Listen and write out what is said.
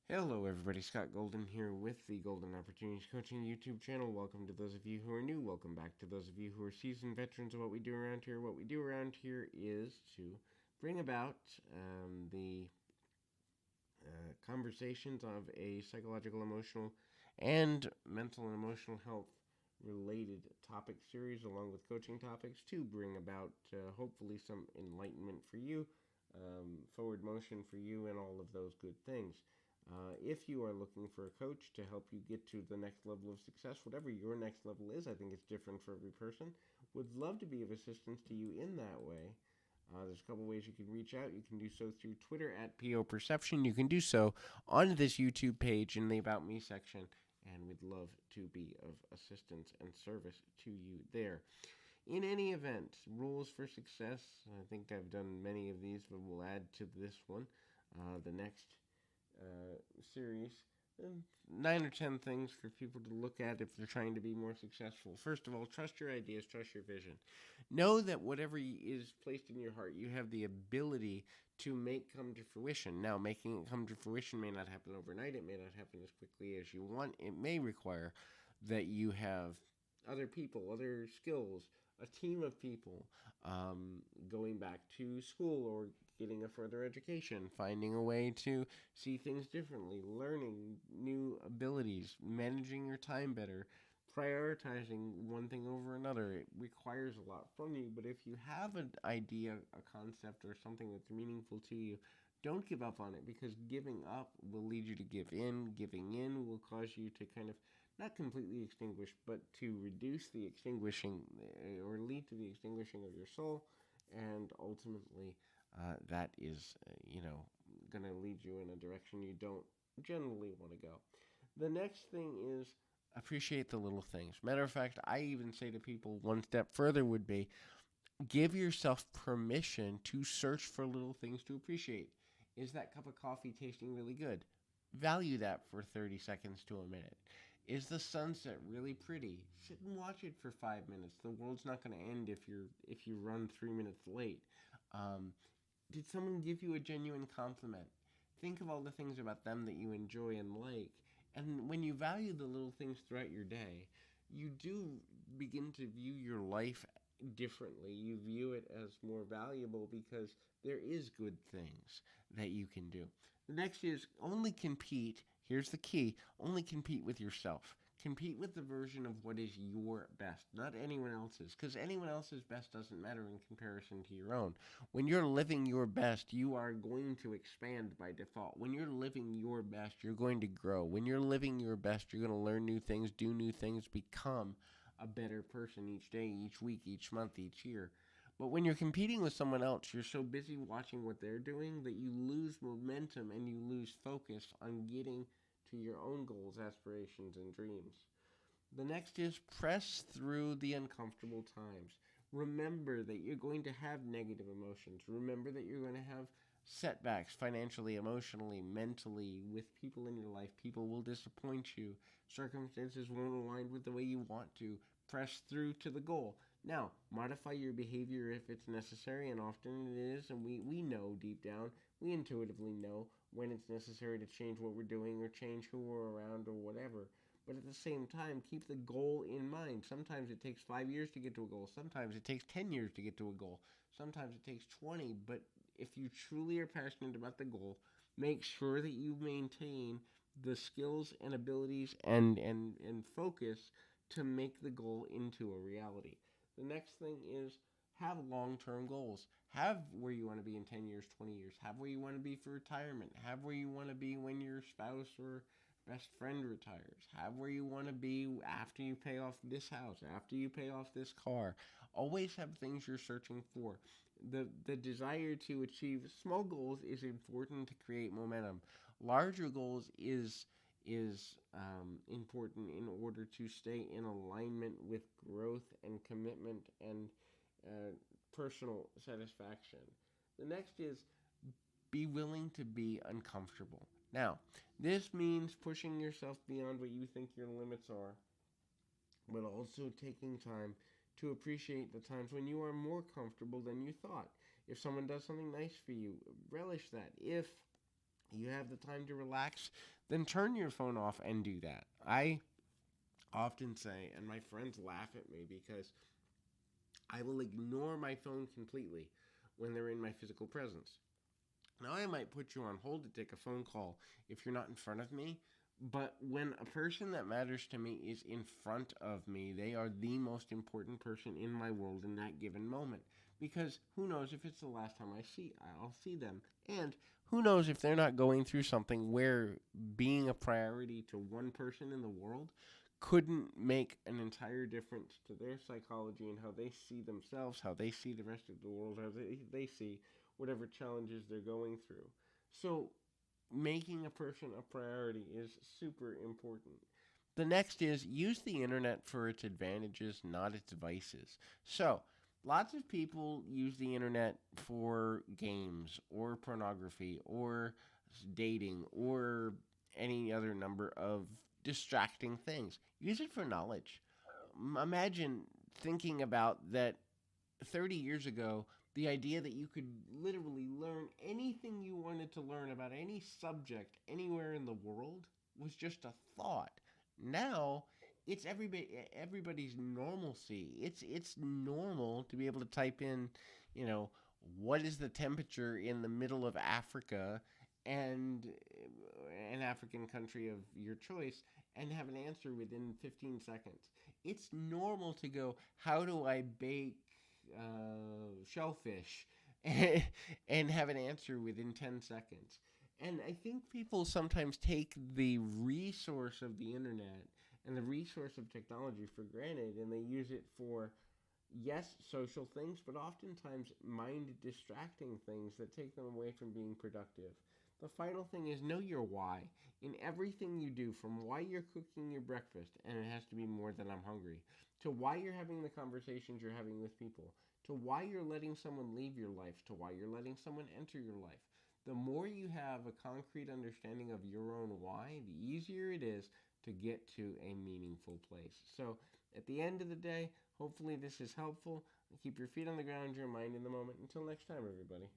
Hello, everybody. Scott Golden here with the Golden Opportunities Coaching YouTube channel. Welcome to those of you who are new. Welcome back to those of you who are seasoned veterans of what we do around here. What we do around here is to bring about the conversations of a psychological, emotional, and mental and emotional health related topic series along with coaching topics to bring about hopefully some enlightenment for you, forward motion for you, and all of those good things. If you are looking for a coach to help you get to the next level of success, whatever your next level is, I think it's different for every person, would love to be of assistance to you in that way. There's a couple ways you can reach out. You can do so through Twitter at PO Perception. You can do so on this YouTube page in the About Me section, and we'd love to be of assistance and service to you there. In any event, rules for success. I think I've done many of these, but we'll add to this one, the next series. 9 or 10 things for people to look at if they're trying to be more successful. First of all, trust your ideas, trust your vision. Know that whatever is placed in your heart, you have the ability to make come to fruition. Now, making it come to fruition may not happen overnight. It may not happen as quickly as you want. It may require that you have other people, other skills, a team of people, going back to school or getting a further education, finding a way to see things differently, learning new abilities, managing your time better, prioritizing one thing over another. It requires a lot from you, but if you have an idea, a concept, or something that's meaningful to you, don't give up on it, because giving up will lead you to give in. Giving in will cause you to kind of not completely extinguish, but to reduce the extinguishing or lead to the extinguishing of your soul, and ultimately that is, going to lead you in a direction you don't generally want to go. The next thing is appreciate the little things. Matter of fact, I even say to people one step further would be give yourself permission to search for little things to appreciate. Is that cup of coffee tasting really good? Value that for 30 seconds to a minute. Is the sunset really pretty? Sit and watch it for 5 minutes. The world's not going to end if you run 3 minutes late. Um, did someone give you a genuine compliment? Think of all the things about them that you enjoy and like. And when you value the little things throughout your day, you do begin to view your life differently. You view it as more valuable because there is good things that you can do. The next is only compete. Here's the key: only compete with yourself. Compete with the version of what is your best, not anyone else's, because anyone else's best doesn't matter in comparison to your own. When you're living your best, you are going to expand by default. When you're living your best, you're going to grow. When you're living your best, you're going to learn new things, do new things, become a better person each day, each week, each month, each year. But when you're competing with someone else, you're so busy watching what they're doing that you lose momentum and you lose focus on getting to your own goals, aspirations, and dreams. The next is press through the uncomfortable times. Remember that you're going to have negative emotions. Remember that you're going to have setbacks financially, emotionally, mentally, with people in your life. People will disappoint you. Circumstances won't align with the way you want to. Press through to the goal. Now, modify your behavior if it's necessary, and often it is, and we know deep down, we intuitively know when it's necessary to change what we're doing or change who we're around or whatever. But at the same time, keep the goal in mind. Sometimes it takes 5 years to get to a goal. Sometimes it takes 10 years to get to a goal. Sometimes it takes 20. But if you truly are passionate about the goal, make sure that you maintain the skills and abilities and focus to make the goal into a reality. The next thing is have long-term goals. Have where you want to be in 10 years, 20 years. Have where you want to be for retirement. Have where you want to be when your spouse or best friend retires. Have where you want to be after you pay off this house, after you pay off this car. Always have things you're searching for. The desire to achieve small goals is important to create momentum. Larger goals is important in order to stay in alignment with growth and commitment and uh, personal satisfaction. The next is be willing to be uncomfortable. Now, this means pushing yourself beyond what you think your limits are, but also taking time to appreciate the times when you are more comfortable than you thought. If someone does something nice for you, relish that. If you have the time to relax, then turn your phone off and do that. I often say, and my friends laugh at me because I will ignore my phone completely when they're in my physical presence. Now, I might put you on hold to take a phone call if you're not in front of me, but when a person that matters to me is in front of me, they are the most important person in my world in that given moment. Because who knows if it's the last time I'll see them. And who knows if they're not going through something where being a priority to one person in the world couldn't make an entire difference to their psychology and how they see themselves, how they see the rest of the world, how they see whatever challenges they're going through. So, making a person a priority is super important. The next is use the internet for its advantages, not its vices. So, lots of people use the internet for games or pornography or dating or any other number of distracting things. Use it for knowledge. Imagine thinking about that 30 years ago, the idea that you could literally learn anything you wanted to learn about any subject anywhere in the world was just a thought. Now, it's everybody's normalcy. It's normal to be able to type in, you know, what is the temperature in the middle of Africa and an African country of your choice and have an answer within 15 seconds. It's normal to go, how do I bake shellfish and have an answer within 10 seconds. And I think people sometimes take the resource of the internet and the resource of technology for granted, and they use it for, yes, social things, but oftentimes mind distracting things that take them away from being productive. The final thing is know your why in everything you do, from why you're cooking your breakfast, and it has to be more than I'm hungry, to why you're having the conversations you're having with people, to why you're letting someone leave your life, to why you're letting someone enter your life. The more you have a concrete understanding of your own why, the easier it is to get to a meaningful place. So, at the end of the day, hopefully this is helpful. Keep your feet on the ground, your mind in the moment. Until next time, everybody.